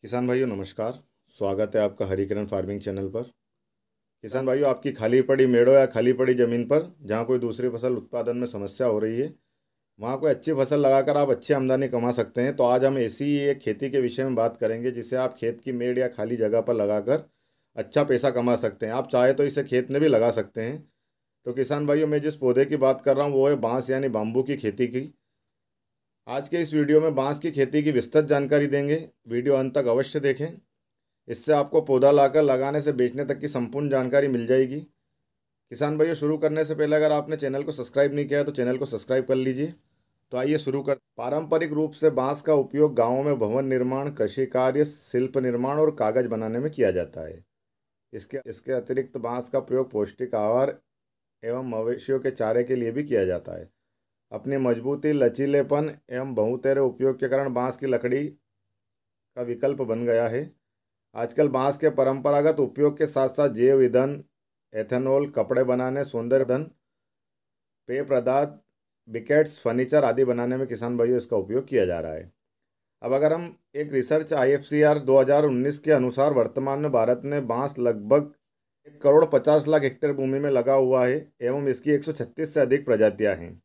किसान भाइयों नमस्कार। स्वागत है आपका हरिकिरण फार्मिंग चैनल पर। किसान भाइयों, आपकी खाली पड़ी मेड़ों या खाली पड़ी ज़मीन पर जहाँ कोई दूसरी फसल उत्पादन में समस्या हो रही है, वहाँ कोई अच्छी फसल लगाकर आप अच्छी आमदनी कमा सकते हैं। तो आज हम ऐसी ही एक खेती के विषय में बात करेंगे जिसे आप खेत की मेड़ या खाली जगह पर लगाकर अच्छा पैसा कमा सकते हैं। आप चाहे तो इसे खेत में भी लगा सकते हैं। तो किसान भाइयों, मैं जिस पौधे की बात कर रहा हूँ वो है बांस यानी बाम्बू की खेती की। आज के इस वीडियो में बांस की खेती की विस्तृत जानकारी देंगे। वीडियो अंत तक अवश्य देखें। इससे आपको पौधा लाकर लगाने से बेचने तक की संपूर्ण जानकारी मिल जाएगी। किसान भाइयों, शुरू करने से पहले अगर आपने चैनल को सब्सक्राइब नहीं किया है तो चैनल को सब्सक्राइब कर लीजिए। तो आइए शुरू कर। पारंपरिक रूप से बांस का उपयोग गांवों में भवन निर्माण, कृषि कार्य, शिल्प निर्माण और कागज बनाने में किया जाता है। इसके इसके अतिरिक्त बांस का प्रयोग पौष्टिक आहार एवं मवेशियों के चारे के लिए भी किया जाता है। अपनी मजबूती, लचीलेपन एवं बहुतेरे उपयोग के कारण बांस की लकड़ी का विकल्प बन गया है। आजकल बांस के परंपरागत उपयोग के साथ साथ जैव ईंधन, एथेनॉल, कपड़े बनाने, सौंदर्यवर्धन, पेय पदार्थ, ब्रिकेट्स, फर्नीचर आदि बनाने में किसान भाइयों इसका उपयोग किया जा रहा है। अब अगर हम एक रिसर्च IFCR 2019 के अनुसार वर्तमान में भारत में बांस लगभग 1,50,00,000 हेक्टेयर भूमि में लगा हुआ है एवं इसकी 136 से अधिक प्रजातियां हैं।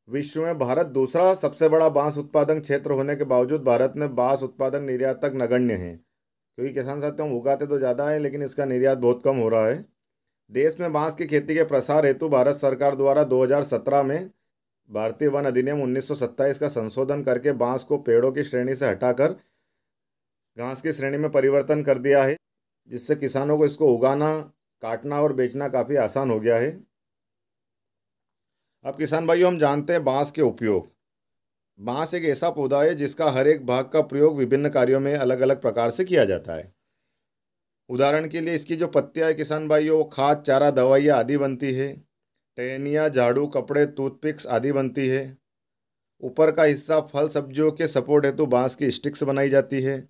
विश्व में भारत दूसरा सबसे बड़ा बांस उत्पादन क्षेत्र होने के बावजूद भारत में बांस उत्पादन निर्यात तक नगण्य है। क्योंकि किसान साथियों, हम उगाते तो ज़्यादा है लेकिन इसका निर्यात बहुत कम हो रहा है। देश में बांस की खेती के प्रसार हेतु भारत सरकार द्वारा 2017 में भारतीय वन अधिनियम 1927 का संशोधन करके बांस को पेड़ों की श्रेणी से हटाकर घास की श्रेणी में परिवर्तन कर दिया है, जिससे किसानों को इसको उगाना, काटना और बेचना काफ़ी आसान हो गया है। अब किसान भाइयों, हम जानते हैं बांस के उपयोग। बांस एक ऐसा पौधा है जिसका हर एक भाग का प्रयोग विभिन्न कार्यों में अलग अलग प्रकार से किया जाता है। उदाहरण के लिए इसकी जो पत्तियां है किसान भाइयों, वो खाद, चारा, दवाइयाँ आदि बनती है। टहनियाँ, झाड़ू, कपड़े, टूथपिक्स आदि बनती है। ऊपर का हिस्सा फल सब्जियों के सपोर्ट हेतु बांस की स्टिक्स बनाई जाती है।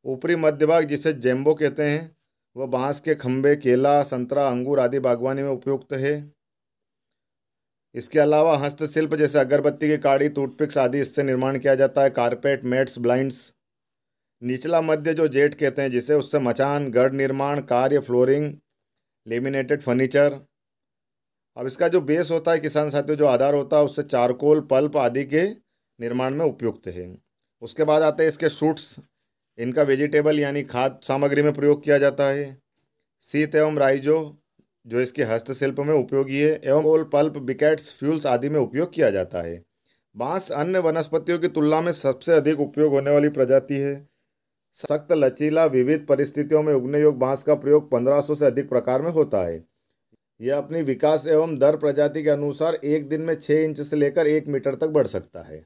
ऊपरी मध्य भाग जिसे जेम्बो कहते हैं, वह बांस के खंभे, केला, संतरा, अंगूर आदि बागवानी में उपयुक्त है। इसके अलावा हस्तशिल्प जैसे अगरबत्ती की काड़ी, टूथपिक्स आदि इससे निर्माण किया जाता है। Carpet, mats, blinds. निचला मध्य जो जेट कहते हैं जिसे, उससे मचान, गढ़ निर्माण कार्य, फ्लोरिंग, लेमिनेटेड फर्नीचर। अब इसका जो बेस होता है किसान साथियों, जो आधार होता है, उससे चारकोल, पल्प आदि के निर्माण में उपयुक्त है। उसके बाद आते हैं इसके शूट्स। इनका वेजिटेबल यानी खाद्य सामग्री में प्रयोग किया जाता है। शीत एवं राइजो जो इसके हस्तशिल्प में उपयोगी है, एवं ओल, पल्प, बिकेट्स, फ्यूल्स आदि में उपयोग किया जाता है। बांस अन्य वनस्पतियों की तुलना में सबसे अधिक उपयोग होने वाली प्रजाति है। सख्त, लचीला, विविध परिस्थितियों में उगने योग्य बांस का प्रयोग 1500 से अधिक प्रकार में होता है। यह अपनी विकास एवं दर प्रजाति के अनुसार एक दिन में 6 इंच से लेकर 1 मीटर तक बढ़ सकता है।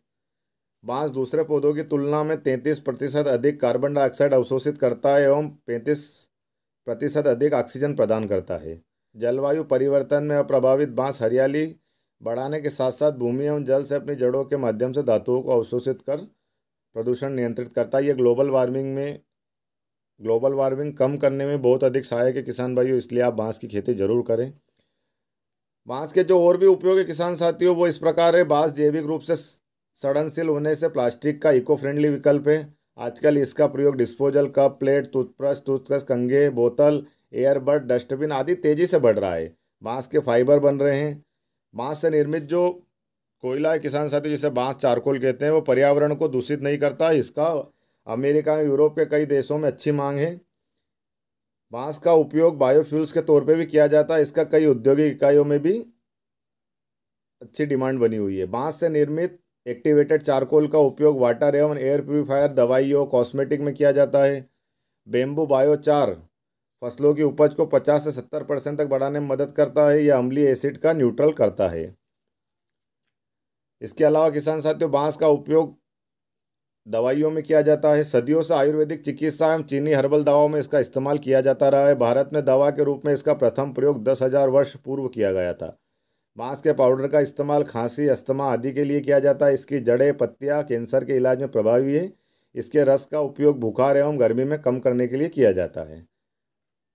बांस दूसरे पौधों की तुलना में 33% अधिक कार्बन डाइऑक्साइड अवशोषित करता है एवं 35% अधिक ऑक्सीजन प्रदान करता है। जलवायु परिवर्तन में अप्रभावित बांस हरियाली बढ़ाने के साथ साथ भूमि एवं जल से अपनी जड़ों के माध्यम से धातुओं को अवशोषित कर प्रदूषण नियंत्रित करता है। ये ग्लोबल वार्मिंग कम करने में बहुत अधिक सहायक है किसान भाइयों, इसलिए आप बांस की खेती जरूर करें। बांस के जो और भी उपयोग है किसान साथियों, वो इस प्रकार है। बांस जैविक रूप से सड़नशील होने से प्लास्टिक का इको फ्रेंडली विकल्प है। आजकल इसका प्रयोग डिस्पोजल कप, प्लेट, टूथब्रश, कंघे, बोतल, एयरबड, डस्टबिन आदि तेजी से बढ़ रहा है। बांस के फाइबर बन रहे हैं। बांस से निर्मित जो कोयला है किसान साथी, जिसे बांस चारकोल कहते हैं, वो पर्यावरण को दूषित नहीं करता। इसका अमेरिका, यूरोप के कई देशों में अच्छी मांग है। बांस का उपयोग बायोफ्यूल्स के तौर पे भी किया जाता है। इसका कई औद्योगिक इकाइयों में भी अच्छी डिमांड बनी हुई है। बांस से निर्मित एक्टिवेटेड चारकोल का उपयोग वाटर एवं एयर प्यूरिफायर, दवाइयों, कॉस्मेटिक में किया जाता है। बेम्बू बायोचार फसलों की उपज को 50 से 70% तक बढ़ाने में मदद करता है। यह अम्लीय एसिड का न्यूट्रल करता है। इसके अलावा किसान साथियों, बांस का उपयोग दवाइयों में किया जाता है। सदियों से आयुर्वेदिक चिकित्सा एवं चीनी हर्बल दवाओं में इसका इस्तेमाल किया जाता रहा है। भारत में दवा के रूप में इसका प्रथम प्रयोग 10,000 वर्ष पूर्व किया गया था। बांस के पाउडर का इस्तेमाल खांसी, अस्थमा आदि के लिए किया जाता है। इसकी जड़ें, पत्तियां कैंसर के इलाज में प्रभावी है। इसके रस का उपयोग बुखार एवं गर्मी में कम करने के लिए किया जाता है।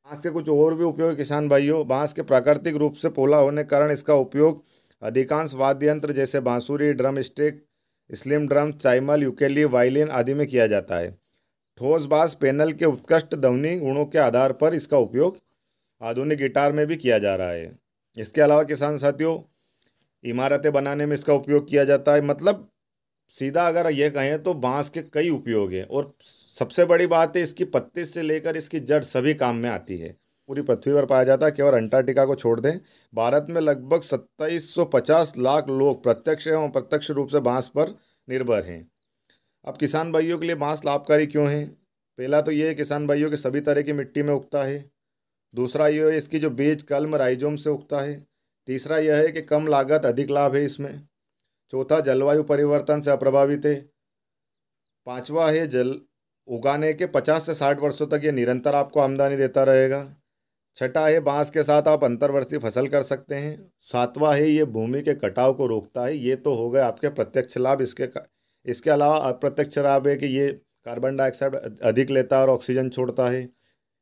बांस के कुछ और भी उपयोग किसान भाइयों, बांस के प्राकृतिक रूप से पोला होने के कारण इसका उपयोग अधिकांश वाद्य यंत्र जैसे बांसुरी, ड्रम स्टिक, स्लिम ड्रम, चाइमल, यूकेली, वायलिन आदि में किया जाता है। ठोस बांस पैनल के उत्कृष्ट ध्वनि गुणों के आधार पर इसका उपयोग आधुनिक गिटार में भी किया जा रहा है। इसके अलावा किसान साथियों, इमारतें बनाने में इसका उपयोग किया जाता है। मतलब सीधा अगर ये कहें तो बांस के कई उपयोग हैं, और सबसे बड़ी बात है इसकी पत्ती से लेकर इसकी जड़ सभी काम में आती है। पूरी पृथ्वी पर पाया जाता है, केवल अंटार्कटिका को छोड़ दें। भारत में लगभग 2750 लाख लोग प्रत्यक्ष एवं अप्रत्यक्ष रूप से बांस पर निर्भर हैं। अब किसान भाइयों के लिए बांस लाभकारी क्यों है? पहला तो ये है किसान भाइयों के सभी तरह की मिट्टी में उगता है। दूसरा ये है इसकी जो बीज कल्म राइजोम से उगता है। तीसरा यह है कि कम लागत अधिक लाभ है इसमें। चौथा, जलवायु परिवर्तन से अप्रभावित है। पांचवा है जल उगाने के 50 से 60 वर्षों तक ये निरंतर आपको आमदनी देता रहेगा। छठा है बांस के साथ आप अंतर्वर्षीय फसल कर सकते हैं। सातवां है ये भूमि के कटाव को रोकता है। ये तो हो गए आपके प्रत्यक्ष लाभ। इसके अलावा अप्रत्यक्ष लाभ है कि ये कार्बन डाइऑक्साइड अधिक लेता है और ऑक्सीजन छोड़ता है।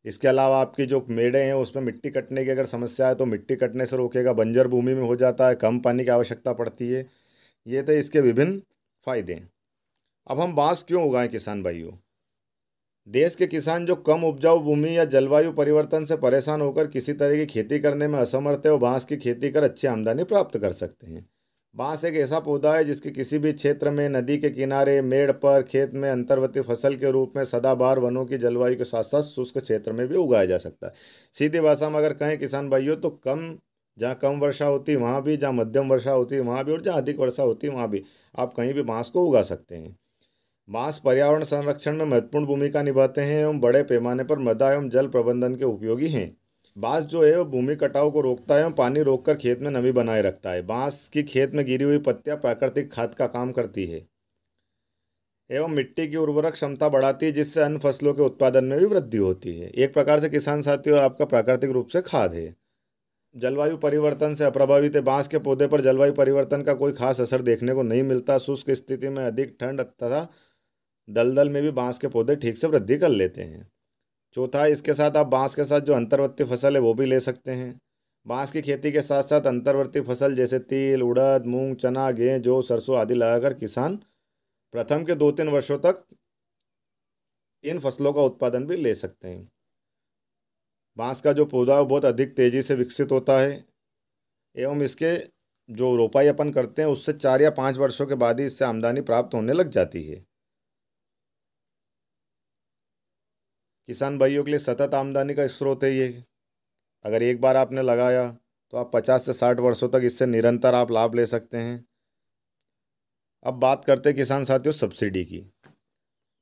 इसके अलावा आपकी जो मेड़े हैं उसमें मिट्टी कटने की अगर समस्या है तो मिट्टी कटने से रोकेगा। बंजर भूमि में हो जाता है, कम पानी की आवश्यकता पड़ती है। ये थे इसके विभिन्न फायदे हैं। अब हम बांस क्यों उगाएं किसान भाइयों? देश के किसान जो कम उपजाऊ भूमि या जलवायु परिवर्तन से परेशान होकर किसी तरह की खेती करने में असमर्थ है, वो बांस की खेती कर अच्छी आमदनी प्राप्त कर सकते हैं। बांस एक ऐसा पौधा है जिसके किसी भी क्षेत्र में, नदी के किनारे, मेड़ पर, खेत में अंतर्वर्ती फसल के रूप में सदाबहार वनों की जलवायु के साथ साथ शुष्क क्षेत्र में भी उगाया जा सकता है। सीधी भाषा में अगर कहें किसान भाइयों तो जहाँ कम वर्षा होती है वहाँ भी, जहाँ मध्यम वर्षा होती है वहाँ भी, और जहाँ अधिक वर्षा होती है वहाँ भी आप कहीं भी बांस को उगा सकते हैं। बांस पर्यावरण संरक्षण में महत्वपूर्ण भूमिका निभाते हैं एवं बड़े पैमाने पर मृदा एवं जल प्रबंधन के उपयोगी हैं। बांस जो है वो भूमि कटाव को रोकता है एवं पानी रोककर खेत में नमी बनाए रखता है। बांस की खेत में गिरी हुई पत्तियां प्राकृतिक खाद का काम करती है एवं मिट्टी की उर्वरक क्षमता बढ़ाती है, जिससे अन्य फसलों के उत्पादन में भी वृद्धि होती है। एक प्रकार से किसान साथियों आपका प्राकृतिक रूप से खाद है। जलवायु परिवर्तन से अप्रभावित है। बांस के पौधे पर जलवायु परिवर्तन का कोई खास असर देखने को नहीं मिलता। शुष्क स्थिति में अधिक ठंड तथा दलदल में भी बांस के पौधे ठीक से वृद्धि कर लेते हैं। चौथा, इसके साथ आप बांस के साथ जो अंतर्वर्ती फसल है वो भी ले सकते हैं। बांस की खेती के साथ साथ अंतर्वर्ती फसल जैसे तिल, उड़द, मूंग, चना, गेहूं, जौ, सरसों आदि लगाकर किसान प्रथम के 2-3 वर्षों तक इन फसलों का उत्पादन भी ले सकते हैं। बांस का जो पौधा है वो बहुत अधिक तेजी से विकसित होता है एवं इसके जो रोपाई अपन करते हैं उससे 4 या 5 वर्षों के बाद ही इससे आमदनी प्राप्त होने लग जाती है। किसान भाइयों के लिए सतत आमदनी का स्रोत है ये। अगर एक बार आपने लगाया तो आप 50 से 60 वर्षों तक इससे निरंतर आप लाभ ले सकते हैं। अब बात करते हैं किसान साथियों सब्सिडी की।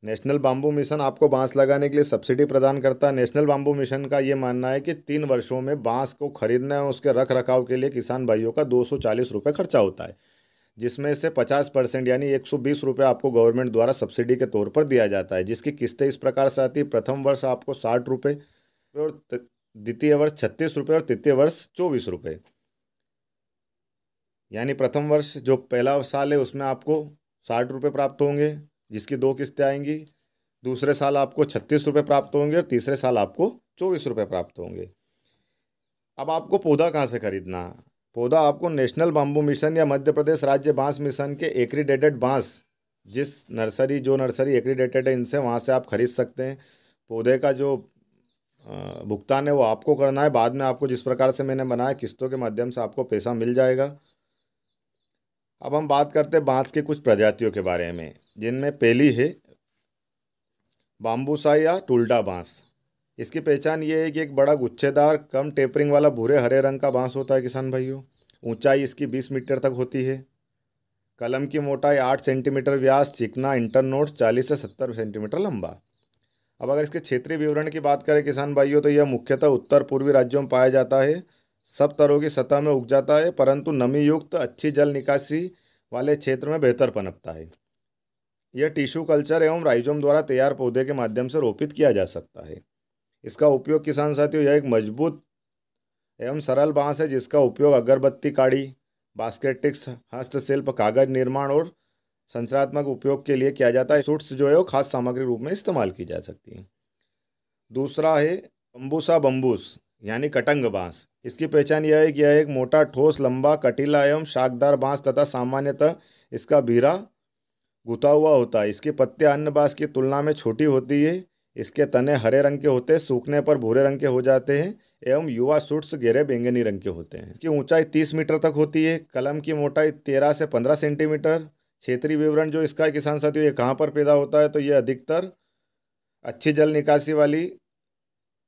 नेशनल बाम्बू मिशन आपको बांस लगाने के लिए सब्सिडी प्रदान करता है। नेशनल बाम्बू मिशन का ये मानना है कि 3 वर्षों में बांस को खरीदने और उसके रख रखाव के लिए किसान भाइयों का 240 रुपये खर्चा होता है, जिसमें से 50% यानी 120 रुपये आपको गवर्नमेंट द्वारा सब्सिडी के तौर पर दिया जाता है, जिसकी किस्तें इस प्रकार से आती है। प्रथम वर्ष आपको 60 रुपये और द्वितीय वर्ष 36 रुपये और तृतीय वर्ष 24 रुपये। यानी प्रथम वर्ष जो पहला साल है उसमें आपको 60 रुपये प्राप्त होंगे, जिसकी 2 किस्तें आएंगी। दूसरे साल आपको 36 रुपये प्राप्त होंगे और तीसरे साल आपको 24 रुपये प्राप्त होंगे। अब आपको पौधा कहाँ से खरीदना? पौधा आपको नेशनल बाम्बू मिशन या मध्य प्रदेश राज्य बांस मिशन के एक्रीडेटेड बांस, जो नर्सरी एक्रीडेटेड है इनसे, वहाँ से आप खरीद सकते हैं। पौधे का जो भुगतान है वो आपको करना है। बाद में आपको जिस प्रकार से मैंने बनाया किस्तों के माध्यम से आपको पैसा मिल जाएगा। अब हम बात करते हैं बांस की कुछ प्रजातियों के बारे में, जिनमें पहली है बाम्बूसा या टुल्डा बांस। इसकी पहचान ये है कि एक बड़ा गुच्छेदार कम टेपरिंग वाला भूरे हरे रंग का बांस होता है किसान भाइयों। ऊंचाई इसकी 20 मीटर तक होती है। कलम की मोटाई 8 सेंटीमीटर, व्यास चिकना, इंटरनोड 40 से 70 सेंटीमीटर लंबा। अब अगर इसके क्षेत्रीय विवरण की बात करें किसान भाइयों तो यह मुख्यतः उत्तर पूर्वी राज्यों में पाया जाता है। सब तरह की सतह में उग जाता है, परंतु नमी युक्त अच्छी जल निकासी वाले क्षेत्र में बेहतर पनपता है। यह टिश्यू कल्चर एवं राइजोम द्वारा तैयार पौधे के माध्यम से रोपित किया जा सकता है। इसका उपयोग किसान साथियों, यह एक मजबूत एवं सरल बांस है जिसका उपयोग अगरबत्ती काड़ी, बास्केटिक्स, हस्तशिल्प, कागज निर्माण और संरचनात्मक उपयोग के लिए किया जाता है। सूट्स जो है वो खास सामग्री रूप में इस्तेमाल की जा सकती है। दूसरा है बम्बूसा बम्बूस यानी कटंग बांस। इसकी पहचान यह है कि यह एक मोटा, ठोस, लंबा, कटीला एवं शाखदार बांस तथा सामान्यतः इसका भीरा गुथा हुआ होता है। इसकी पत्तियां अन्य बांस की तुलना में छोटी होती है। इसके तने हरे रंग के होते हैं, सूखने पर भूरे रंग के हो जाते हैं एवं युवा शूट्स गहरे बैंगनी रंग के होते हैं। इसकी ऊंचाई 30 मीटर तक होती है। कलम की मोटाई 13 से 15 सेंटीमीटर। क्षेत्रीय विवरण जो इसका है किसान साथियों, ये कहाँ पर पैदा होता है, तो ये अधिकतर अच्छी जल निकासी वाली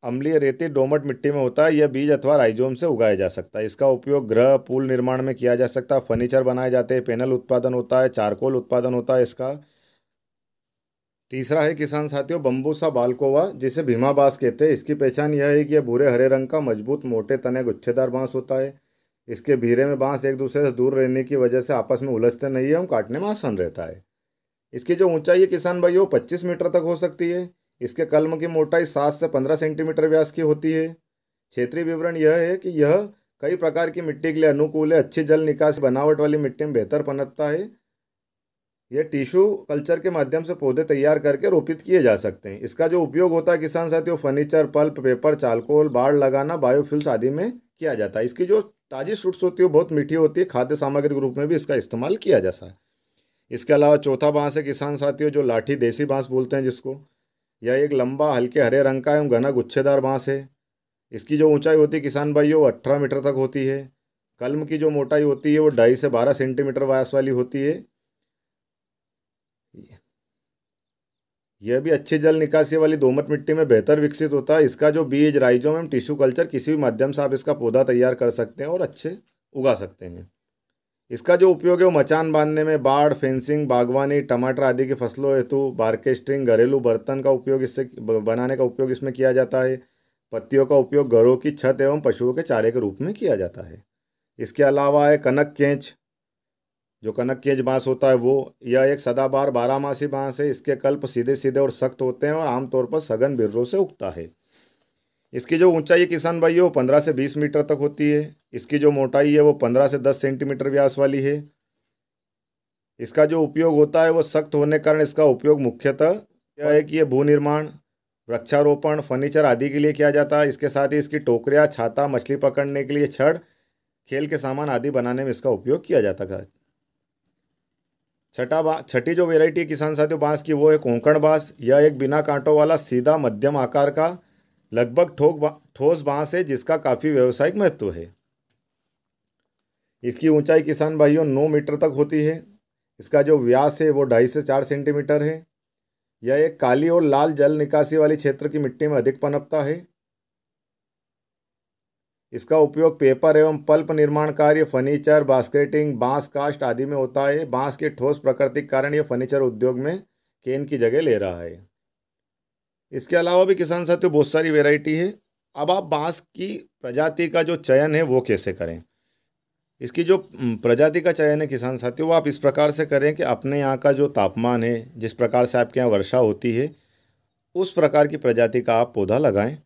अम्लीय रेती दोमट मिट्टी में होता है। यह बीज अथवा राइजोम से उगाया जा सकता है। इसका उपयोग गृह पुल निर्माण में किया जा सकता है, फर्नीचर बनाए जाते हैं, पैनल उत्पादन होता है, चारकोल उत्पादन होता है इसका। तीसरा है किसान साथियों बम्बूसा बाल्कोवा, जिसे भीमा बांस कहते हैं। इसकी पहचान यह है कि यह भूरे हरे रंग का मजबूत मोटे तने गुच्छेदार बांस होता है। इसके भीरे में बांस एक दूसरे से दूर रहने की वजह से आपस में उलझते नहीं है एवं काटने में आसान रहता है। इसकी जो ऊंचाई है किसान भाइयों 25 मीटर तक हो सकती है। इसके कलम की मोटाई 7 से 15 सेंटीमीटर व्यास की होती है। क्षेत्रीय विवरण यह है कि यह कई प्रकार की मिट्टी के लिए अनुकूल है। अच्छी जल निकासी बनावट वाली मिट्टी में बेहतर पनपता है। यह टिश्यू कल्चर के माध्यम से पौधे तैयार करके रोपित किए जा सकते हैं। इसका जो उपयोग होता है किसान साथियों फर्नीचर, पल्प, पेपर, चारकोल, बाड़ लगाना, बायोफ्यूल्स आदि में किया जाता है। इसकी जो ताज़ी शूट्स होती है वो बहुत मीठी होती है। खाद्य सामग्री के रूप में भी इसका इस्तेमाल किया जाता है। इसके अलावा चौथा बांस है किसान साथियों जो लाठी देसी बांस बोलते हैं जिसको। यह एक लंबा हल्के हरे रंग का एवं घना गुच्छेदार बांस है। इसकी जो ऊंचाई होती है किसान भाइयों 18 मीटर तक होती है। कलम की जो मोटाई होती है वो 2.5 से 12 सेंटीमीटर व्यास वाली होती है। यह भी अच्छी जल निकासी वाली दोमट मिट्टी में बेहतर विकसित होता है। इसका जो बीज, राइजोम एवं टिश्यू कल्चर किसी भी माध्यम से आप इसका पौधा तैयार कर सकते हैं और अच्छे उगा सकते हैं। इसका जो उपयोग है वो मचान बांधने में, बाड़, फेंसिंग, बागवानी, टमाटर आदि की फसलों हेतु, बारकेस्टिंग, घरेलू बर्तन का उपयोग इससे बनाने का उपयोग इसमें किया जाता है। पत्तियों का उपयोग घरों की छत एवं पशुओं के चारे के रूप में किया जाता है। इसके अलावा है कनक केंच, जो कनक केंच बांस होता है वो, यह एक सदाबहार बारहमासी बांस है। इसके कल्प सीधे सीधे और सख्त होते हैं और आमतौर पर सघन बिर्रों से उगता है। इसकी जो ऊंचाई है किसान भाई वो 15 से 20 मीटर तक होती है। इसकी जो मोटाई है वो 15 से 10 सेंटीमीटर व्यास वाली है। इसका जो उपयोग होता है वो सख्त होने के कारण इसका उपयोग मुख्यतः यह है कि ये भू निर्माण, वृक्षारोपण, फर्नीचर आदि के लिए किया जाता है। इसके साथ ही इसकी टोकरियाँ, छाता, मछली पकड़ने के लिए छड़, खेल के सामान आदि बनाने में इसका उपयोग किया जाता है। छठी जो वेराइटी किसान साथियों बांस की वो है कोंकण बांस। यह एक बिना कांटों वाला सीधा मध्यम आकार का लगभग ठोस बांस है जिसका काफ़ी व्यावसायिक महत्व है। इसकी ऊंचाई किसान भाइयों 9 मीटर तक होती है। इसका जो व्यास है वो 2.5 से 4 सेंटीमीटर है। यह एक काली और लाल जल निकासी वाली क्षेत्र की मिट्टी में अधिक पनपता है। इसका उपयोग पेपर एवं पल्प निर्माण कार्य, फर्नीचर, बास्केटिंग, बांस कास्ट आदि में होता है। बांस के ठोस प्रकृति के कारण यह फर्नीचर उद्योग में केन की जगह ले रहा है। इसके अलावा भी किसान साथियों बहुत सारी वैरायटी है। अब आप बांस की प्रजाति का जो चयन है वो कैसे करें। इसकी जो प्रजाति का चयन है किसान साथियों वो आप इस प्रकार से करें कि अपने यहाँ का जो तापमान है, जिस प्रकार से आपके यहाँ वर्षा होती है, उस प्रकार की प्रजाति का आप पौधा लगाएं।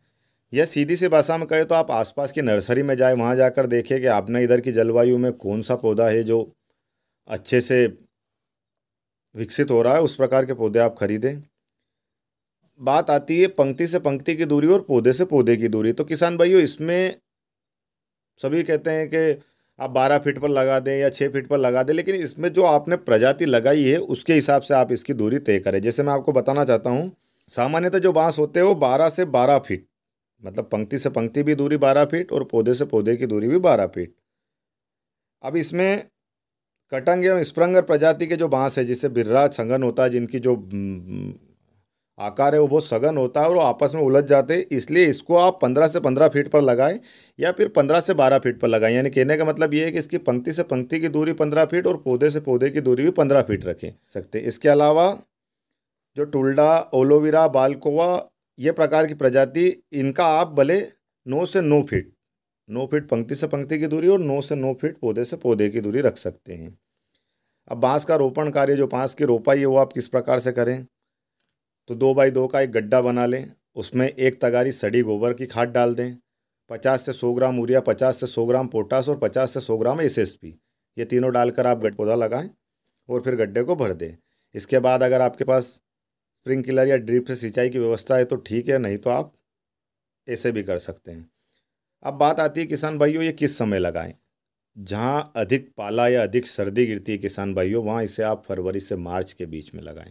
यह सीधी सी भाषा में कहें तो आप आसपास की नर्सरी में जाएं, वहाँ जाकर देखें कि आपने इधर की जलवायु में कौन सा पौधा है जो अच्छे से विकसित हो रहा है, उस प्रकार के पौधे आप खरीदें। बात आती है पंक्ति से पंक्ति की दूरी और पौधे से पौधे की दूरी। तो किसान भाइयों इसमें सभी कहते हैं कि आप 12 फीट पर लगा दें या 6 फीट पर लगा दें, लेकिन इसमें जो आपने प्रजाति लगाई है उसके हिसाब से आप इसकी दूरी तय करें। जैसे मैं आपको बताना चाहता हूँ, सामान्यतः जो बांस होते हैं वो 12 से 12 फीट, मतलब पंक्ति से पंक्ति भी दूरी 12 फीट और पौधे से पौधे की दूरी भी 12 फीट। अब इसमें कटंग एवं स्प्रंगर प्रजाति के जो बांस है, जिससे बिर्रा सघन होता है, जिनकी जो आकार है वो बहुत सघन होता है और वो आपस में उलझ जाते हैं, इसलिए इसको आप 15 से 15 फीट पर लगाएं या फिर 15 से 12 फीट पर लगाएं। यानी कहने का मतलब ये है कि इसकी पंक्ति से पंक्ति की दूरी 15 फीट और पौधे से पौधे की दूरी भी 15 फीट रखें सकते हैं। इसके अलावा जो टुल्डा, ओलोविरा, बाल्कोवा, ये प्रकार की प्रजाति, इनका आप भले 9 से 9 फीट 9 फीट पंक्ति से पंक्ति की दूरी और 9 से 9 फीट पौधे से पौधे की दूरी रख सकते हैं। अब बांस का रोपण कार्य, जो बांस की रोपाई है वो आप किस प्रकार से करें, तो 2 बाई 2 का एक गड्ढा बना लें, उसमें 1 तगारी सड़ी गोबर की खाद डाल दें, 50 से 100 ग्राम यूरिया, 50 से 100 ग्राम पोटास और 50 से 100 ग्राम एसएसपी, ये तीनों डालकर आप पौधा लगाएं और फिर गड्ढे को भर दें। इसके बाद अगर आपके पास स्प्रिंकलर या ड्रिप से सिंचाई की व्यवस्था है तो ठीक है, नहीं तो आप ऐसे भी कर सकते हैं। अब बात आती है किसान भाइयों ये किस समय लगाएं। जहाँ अधिक पाला या अधिक सर्दी गिरती है किसान भाइयों, वहाँ इसे आप फरवरी से मार्च के बीच में लगाएं।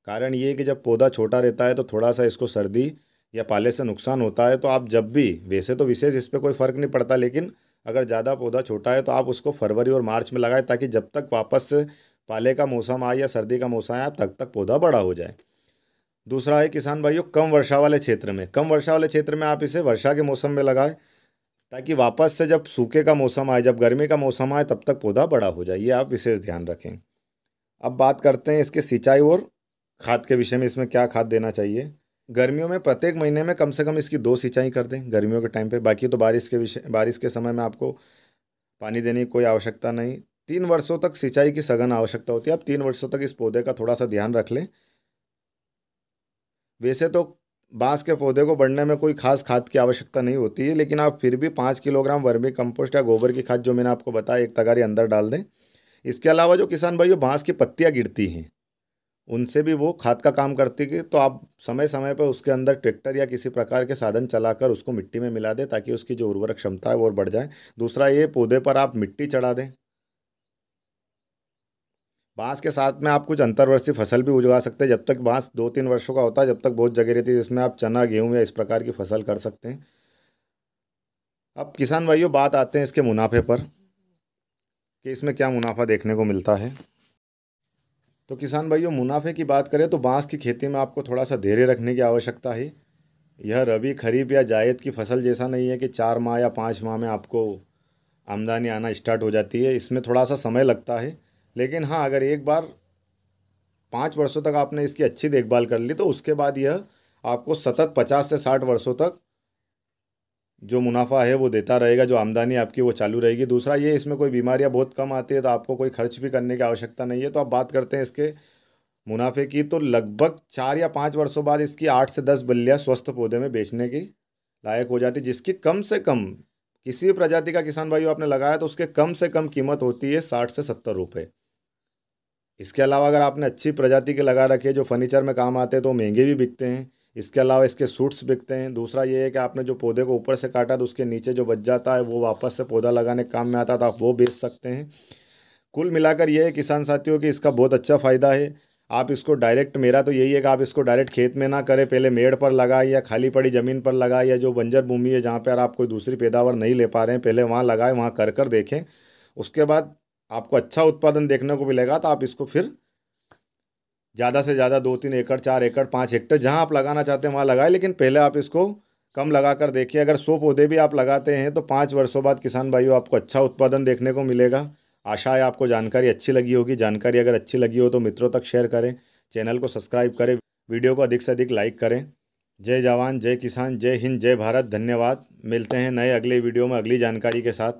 कारण ये है कि जब पौधा छोटा रहता है तो थोड़ा सा इसको सर्दी या पाले से नुकसान होता है। तो आप जब भी, वैसे तो विशेष इस पर कोई फ़र्क नहीं पड़ता, लेकिन अगर ज़्यादा पौधा छोटा है तो आप उसको फरवरी और मार्च में लगाएं, ताकि जब तक वापस से पाले का मौसम आए या सर्दी का मौसम आए तब तक पौधा बड़ा हो जाए। दूसरा है किसान भाइयों, कम वर्षा वाले क्षेत्र में, कम वर्षा वाले क्षेत्र में आप इसे वर्षा के मौसम में लगाएं, ताकि वापस से जब सूखे का मौसम आए, जब गर्मी का मौसम आए तब तक पौधा बड़ा हो जाए। ये आप विशेष ध्यान रखें। अब बात करते हैं इसके सिंचाई और खाद के विषय में, इसमें क्या खाद देना चाहिए। गर्मियों में प्रत्येक महीने में कम से कम इसकी 2 सिंचाई कर दें गर्मियों के टाइम पे। बाकी तो बारिश के समय में आपको पानी देने की कोई आवश्यकता नहीं। 3 वर्षों तक सिंचाई की सघन आवश्यकता होती है। आप 3 वर्षों तक इस पौधे का थोड़ा सा ध्यान रख लें। वैसे तो बांस के पौधे को बढ़ने में कोई खास खाद की आवश्यकता नहीं होती है, लेकिन आप फिर भी 5 किलोग्राम वर्मी कंपोस्ट या गोबर की खाद, जो मैंने आपको बताया, एक तगारी अंदर डाल दें। इसके अलावा जो किसान भाइयों बांस की पत्तियां गिरती हैं, उनसे भी वो खाद का काम करती है। तो आप समय समय पर उसके अंदर ट्रैक्टर या किसी प्रकार के साधन चलाकर उसको मिट्टी में मिला दें, ताकि उसकी जो उर्वरक क्षमता है वो और बढ़ जाए। दूसरा, ये पौधे पर आप मिट्टी चढ़ा दें। बांस के साथ में आप कुछ अंतर्वर्षीय फसल भी उगा सकते हैं। जब तक बांस 2-3 वर्षों का होता है, जब तक बहुत जगह रहती है, जिसमें आप चना, गेहूँ या इस प्रकार की फसल कर सकते हैं। अब किसान भाइयों बात आते हैं इसके मुनाफे पर, कि इसमें क्या मुनाफा देखने को मिलता है। तो किसान भाइयों, मुनाफे की बात करें तो बांस की खेती में आपको थोड़ा सा धैर्य रखने की आवश्यकता है। यह रबी, खरीफ या जायद की फसल जैसा नहीं है कि 4 माह या 5 माह में आपको आमदनी आना स्टार्ट हो जाती है। इसमें थोड़ा सा समय लगता है। लेकिन हाँ, अगर एक बार 5 वर्षों तक आपने इसकी अच्छी देखभाल कर ली, तो उसके बाद यह आपको सतत 50 से 60 वर्षों तक जो मुनाफा है वो देता रहेगा। जो आमदनी आपकी वो चालू रहेगी। दूसरा, ये इसमें कोई बीमारियां बहुत कम आती है, तो आपको कोई खर्च भी करने की आवश्यकता नहीं है। तो अब बात करते हैं इसके मुनाफे की। तो लगभग 4 या 5 वर्षों बाद इसकी 8 से 10 बल्लियाँ स्वस्थ पौधे में बेचने की लायक हो जाती है, जिसकी कम से कम, किसी भी प्रजाति का किसान भाइयों आपने लगाया तो उसके कम से कम कीमत होती है 60 से 70 रुपये। इसके अलावा अगर आपने अच्छी प्रजाति के लगा रखे जो फर्नीचर में काम आते हैं, तो महंगे भी बिकते हैं। इसके अलावा इसके सूट्स बिकते हैं। दूसरा ये है कि आपने जो पौधे को ऊपर से काटा तो उसके नीचे जो बच जाता है वो वापस से पौधा लगाने के काम में आता है, तो आप वो बेच सकते हैं। कुल मिलाकर ये है किसान साथियों कि इसका बहुत अच्छा फ़ायदा है। आप इसको डायरेक्ट, मेरा तो यही है कि आप इसको डायरेक्ट खेत में ना करें, पहले मेड़ पर लगाए या खाली पड़ी ज़मीन पर लगाए, या जो बंजर भूमि है जहाँ पर आप कोई दूसरी पैदावार नहीं ले पा रहे हैं, पहले वहाँ लगाएं, वहाँ कर देखें। उसके बाद आपको अच्छा उत्पादन देखने को मिलेगा, तो आप इसको फिर ज़्यादा से ज़्यादा 2-3 एकड़, 4 एकड़, 5 हेक्टर जहाँ आप लगाना चाहते हैं वहाँ लगाएं। लेकिन पहले आप इसको कम लगा कर देखिए। अगर 100 पौधे भी आप लगाते हैं तो 5 वर्षों बाद किसान भाइयों आपको अच्छा उत्पादन देखने को मिलेगा। आशा है आपको जानकारी अच्छी लगी होगी। जानकारी अगर अच्छी लगी हो तो मित्रों तक शेयर करें, चैनल को सब्सक्राइब करें, वीडियो को अधिक से अधिक लाइक करें। जय जवान, जय किसान, जय हिंद, जय भारत। धन्यवाद। मिलते हैं नए अगले वीडियो में अगली जानकारी के साथ।